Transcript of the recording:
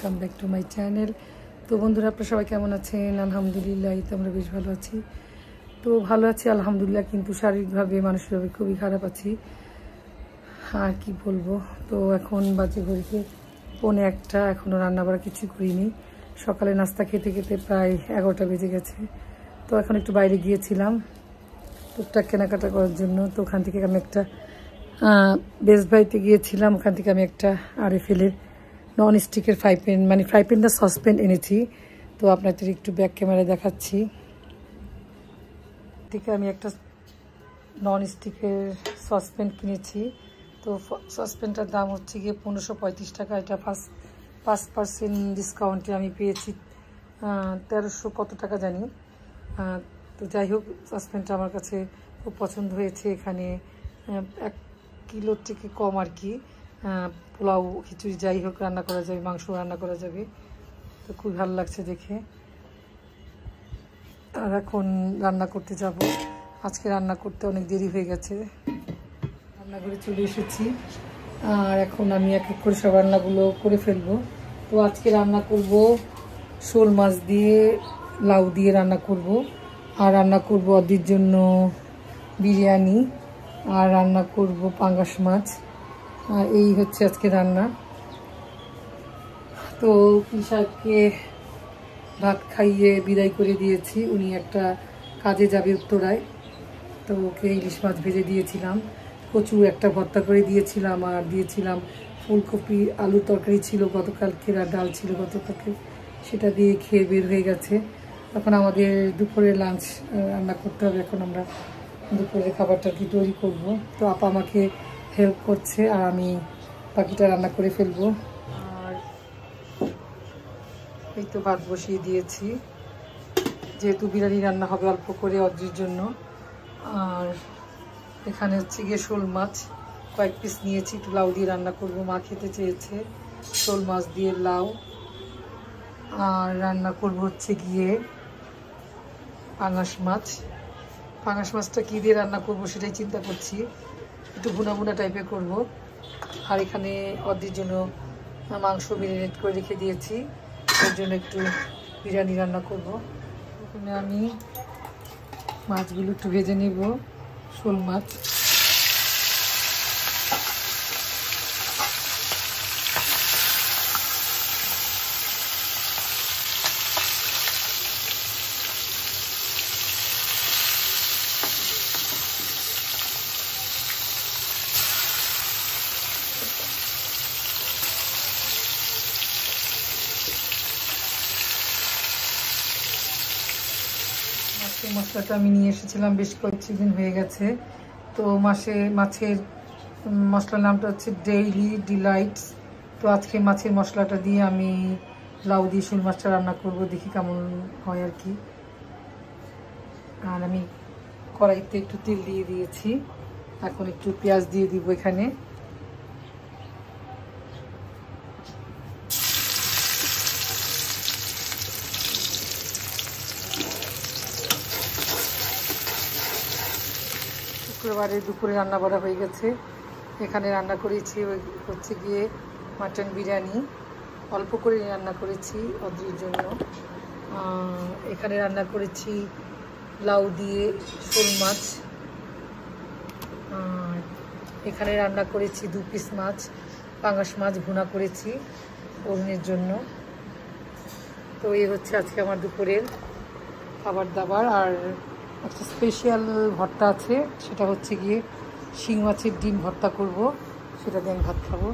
Welcome back to my channel. তো বন্ধুরা, আপনারা সবাই কেমন আছেন? আলহামদুলিল্লাহ, তো আমরা বেশ ভালো আছি। তো ভালো আছি আলহামদুলিল্লাহ, কিন্তু শারীরিকভাবে মানসিকভাবে খুবই খারাপ আছি। আর কি বলবো। তো এখন বাজে ঘড়িতে 1:45, এখনও রান্না বাড়া কিছু করিনি। সকালে নাস্তা খেতে খেতে প্রায় 11টা বেজে গেছে। তো এখন একটু বাইরে গিয়েছিলাম টুকটাক কেনাকাটা করার জন্য। তো ওখান থেকে আমি একটা বেস্ট বাইতে গিয়েছিলাম। ওখান থেকে আমি একটা আরএফএলের নন স্টিকের ফ্রাই প্যান না সসপ্যান এনেছি। তো আপনাদের একটু ব্যাক ক্যামেরায় দেখাচ্ছি। থেকে আমি একটা নন স্টিকের সসপ্যান কিনেছি। তো সসপ্যানটার দাম হচ্ছে গিয়ে 1535 টাকা। এটা 5% ডিসকাউন্টে আমি পেয়েছি 1300 কত টাকা জানি। তো যাই হোক, সসপ্যানটা আমার কাছে খুব পছন্দ হয়েছে। এখানে 1 কিলোর থেকে কম আর কি পোলাও খিচুড়ি যাই হোক রান্না করা যাবে, মাংস রান্না করা যাবে। তো খুব ভালো লাগছে দেখে। আর এখন রান্না করতে যাব। আজকে রান্না করতে অনেক দেরি হয়ে গেছে। রান্নাঘরে চলে এসেছি আর এখন আমি এক এক করে সব রান্নাগুলো করে ফেলবো। তো আজকে রান্না করব শোল মাছ দিয়ে লাউ দিয়ে রান্না করব। আর রান্না করব ওদের জন্য বিরিয়ানি। আর রান্না করব পাঙ্গাস মাছ। আর এই হচ্ছে আজকে রান্না। তো সাহেবকে ভাত খাইয়ে বিদায় করে দিয়েছি। উনি একটা কাজে যাবে উত্তরায়। তো ওকে ইলিশ মাছ ভেজে দিয়েছিলাম, কচু একটা ভর্তা করে দিয়েছিলাম, আর দিয়েছিলাম ফুলকপি আলু তরকারি ছিল গতকালকের, আর ডাল ছিল গতকালকে, সেটা দিয়ে খেয়ে বের হয়ে গেছে। এখন আমাদের দুপুরে লাঞ্চ রান্না করতে হবে। এখন আমরা দুপুরের খাবারটা কি তৈরি করব। তো আপা আমাকে হেল্প করছে আর আমি বাকিটা রান্না করে ফেলবো। আর এই তো ভাত বসিয়ে দিয়েছি, যেহেতু বিরিয়ানি রান্না হবে অল্প করে অদ্রির জন্য। আর এখানে হচ্ছে গিয়ে শোল মাছ কয়েক পিস নিয়েছি, একটু লাউ দিয়ে রান্না করব। মা খেতে চেয়েছে শোল মাছ দিয়ে লাউ। আর রান্না করব হচ্ছে গিয়ে পাঙ্গাস মাছ। পাঙ্গাস মাছটা কী দিয়ে রান্না করব সেটাই চিন্তা করছি। একটু ভুনা ভুনা টাইপের করব। আর এখানে অদ্রির জন্য মাংস ম্যারিনেট করে রেখে দিয়েছি, এর জন্য একটু বিরিয়ানি রান্না করব। এখানে আমি মাছগুলো একটু ভেজে নেব। শোল মাছ মশলাটা আমি নিয়ে এসেছিলাম, বেশ কয়েকদিন হয়ে গেছে। তো মাছের মশলার নামটা হচ্ছে ডেইলি ডিলাইটস। তো আজকে মাছের মশলাটা দিয়ে আমি লাউ দিয়ে শোল মাছটা রান্না করব, দেখি কেমন হয় আর কি। আর আমি কড়াইতে একটু তেল দিয়ে দিয়েছি, এখন একটু পেঁয়াজ দিয়ে দিব এখানে। শুক্রবারে দুপুরে রান্না বাড়া হয়ে গেছে। এখানে রান্না করেছি হচ্ছে গিয়ে মাটন বিরিয়ানি, অল্প করে রান্না করেছি অদ্রির জন্য। এখানে রান্না করেছি লাউ দিয়ে শোল মাছ। এখানে রান্না করেছি 2 পিস মাছ, পাঙ্গাস মাছ ভুনা করেছি অরুণের জন্য। তো এই হচ্ছে আজকে আমার দুপুরের খাবার দাবার। আর একটা স্পেশাল ভর্তা আছে, সেটা হচ্ছে গিয়ে শিং মাছের ডিম ভর্তা করব, সেটা দিয়ে আমি ভাত খাবো।